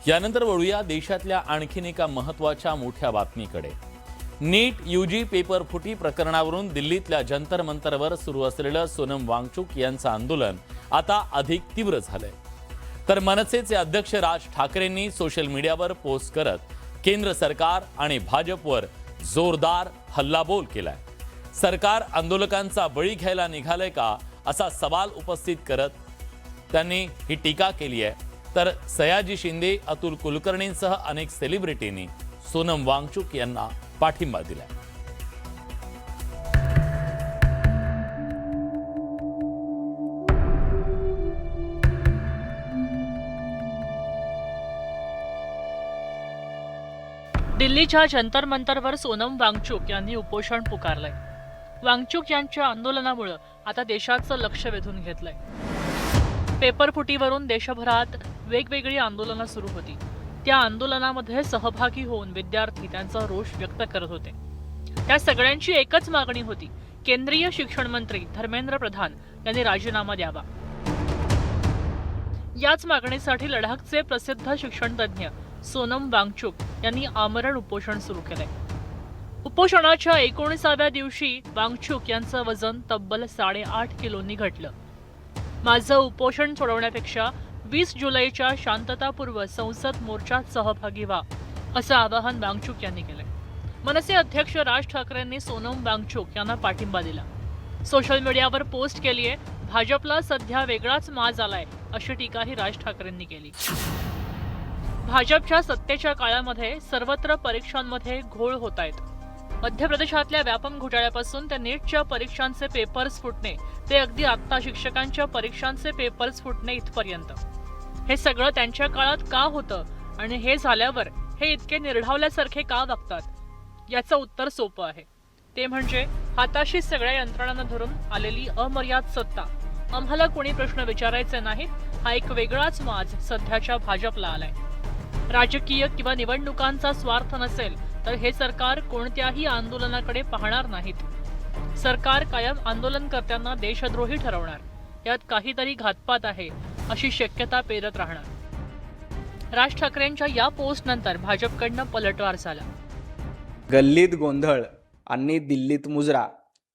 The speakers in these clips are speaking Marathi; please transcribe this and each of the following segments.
यानंतर वळूया देशातल्या आणखीन एका महत्त्वाच्या मोठ्या बातमीकडे। नीट यूजी पेपर फुटी प्रकरणावरून दिल्लीतल्या जंतर मंतरवर सुरू असलेलं सोनम वांगचुक यांचं आंदोलन आता अधिक तीव्र झालंय। तर मनसेचे अध्यक्ष राज ठाकरेंनी सोशल मीडियावर पोस्ट करत केंद्र सरकार आणि भाजपवर जोरदार हल्लाबोल केलाय। सरकार आंदोलकांचा बळी घ्यायला निघालंय का असा सवाल उपस्थित करत त्यांनी ही टीका केली आहे। तर सयाजी शिंदे, अतुल कुलकर्णींसह अनेक सेलिब्रिटींनी सोनम वांगचुक यांना पाठिंबा दिलाय। दिल्लीच्या जंतर मंतरवर सोनम वांगचुक यांनी उपोषण पुकारलंय। वांगचुक यांच्या आंदोलनामुळे आता देशाचं लक्ष वेधून घेतलंय। पेपर फुटीवरून देशभरात वेगवेगळी आंदोलनं सुरू होती। त्या आंदोलनामध्ये सहभागी होऊन विद्यार्थी त्यांचा रोष व्यक्त करत होते। त्या सगळ्यांची एकच मागणी होती, केंद्रीय शिक्षण मंत्री धर्मेंद्र प्रधान यांनी राजीनामा द्यावा। याच मागणीसाठी लडाखचे प्रसिद्ध शिक्षणतज्ञ सोनम वांगचुक यांनी आमरण उपोषण सुरू केलंय। उपोषणाच्या 19व्या दिवशी वांगचुक यांचं वजन तब्बल 8.5 किलोनी घटलं। माझं उपोषण सोडवण्यापेक्षा 20 जुलैच्या शांततापूर्व संसद मोर्चात सहभागी व्हा असं आवाहन वांगचुक यांनी केलंय। मनसे अध्यक्ष राज ठाकरेंनी सोनम वांगचुक यांना पाठिंबा दिला। सोशल मीडियावर पोस्ट केलीये, भाजपला सध्या वेगळाच माज आलाय अशी टीकाही राज ठाकरेंनी केली। भाजपच्या सत्तेच्या काळामध्ये सर्वत्र परीक्षांमध्ये घोळ होत आहेत। मध्य प्रदेशातल्या व्यापम घोटाळ्यापासून ते नीटच्या परीक्षांचे पेपर्स फुटणे ते अगदी आत्ता शिक्षकांच्या परीक्षांचे पेपर्स फुटणे इथपर्यंत हे सगळं त्यांच्या काळात का होतं आणि हे झाल्यावर हे इतके निर्ढावल्यासारखे का वागतात? याचं उत्तर सोपं आहे, ते म्हणजे हाताशी सगळ्या यंत्रणांना धरून आलेली अमर्याद सत्ता। आम्हाला कोणी प्रश्न विचारायचे नाहीत हा एक वेगळाच माज सध्याच्या भाजपला आलाय। राजकीय किंवा निवडणुकांचा स्वार्थ नसेल तर हे सरकार कोणत्याही आंदोलनाकडे पाहणार नाहीत। सरकार कायम आंदोलनकर्त्यांना देशद्रोही ठरवणार, यात काहीतरी घातपात आहे अशी शक्यता पेरत राहणार। राज ठाकरेंच्या या पोस्ट नंतर भाजपकडनं पलटवार झाला। गल्लीत गोंधळ आणि दिल्लीत मुजरा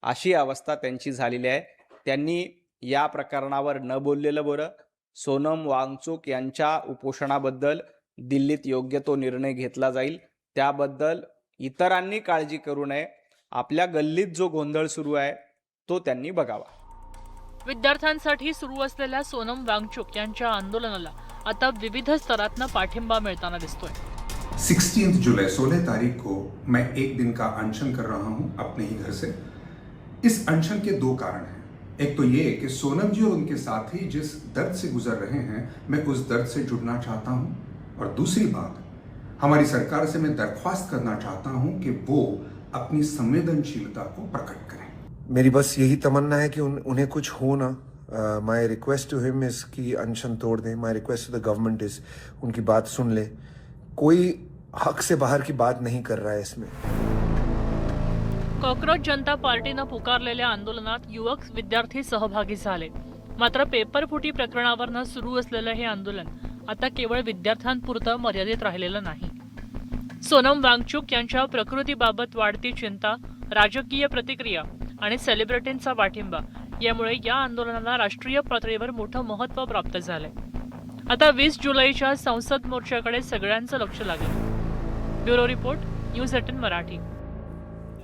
अशी अवस्था त्यांची झालेली आहे। त्यांनी या प्रकरणावर न बोललेलं बरं। सोनम वांगचुक यांच्या उपोषणाबद्दल दिल्लीत योग्य तो निर्णय घेतला जाईल, त्याबद्दल इतरांनी काळजी करू नये। आपल्या गल्लीत जो गोंधळ सुरू आहे तो त्यांनी बघावा। विद्यार्थ्यांसाठी सुरू असलेल्या सोनम वांगचुक यांच्या आंदोलनाला आता विविध स्तरातनं पाठिंबा मिळताना दिसतोय। 16 जुलाई 16 तारीख को मैं एक दिन का अनशन कर रहा हूं अपने ही घर से। इस अनशन के दो कारण हैं। एक तो ये कि सोनम जी और उनके साथी जिस दर्द से गुजर रहे हैं, मैं उस दर्द से जुड़ना चाहता हूं। और दूसरी बात, हमारी सरकार से मैं दरख्वास्त करना चाहता हूं कि वो अपनी संवेदनशीलता को प्रकट करें। मेरी बस यही तमन्ना है कि उन्हें कुछ हो ना। My request to him is कि अनशन तोड़ दें। My request to the government is उनकी बात सुन ले। कोई हक से बाहर की बात नहीं कर रहा है इसमें। कॉकरोच जनता पार्टीनं पुकारलेल्या आंदोलनात युवक विद्यार्थी सहभागी झाले। मात्र पेपर फुटी प्रकरणावरनं सुरू असलेलं हे आंदोलन आता केवळ विद्यार्थ्यांपुरतं मर्यादित राहिलेलं नाही। सोनम वांगचुक यांच्या प्रकृतीबाबत वाढती चिंता, राजकीय प्रतिक्रिया आणि सेलिब्रिटींचा पाठिंबा यामुळे या आंदोलनाला राष्ट्रीय पातळीवर मोठं महत्त्व प्राप्त झालंय। आता 20 जुलैच्या संसद मोर्चाकडे सगळ्यांचं लक्ष लागलं। Bureau report, news 18 Marathi.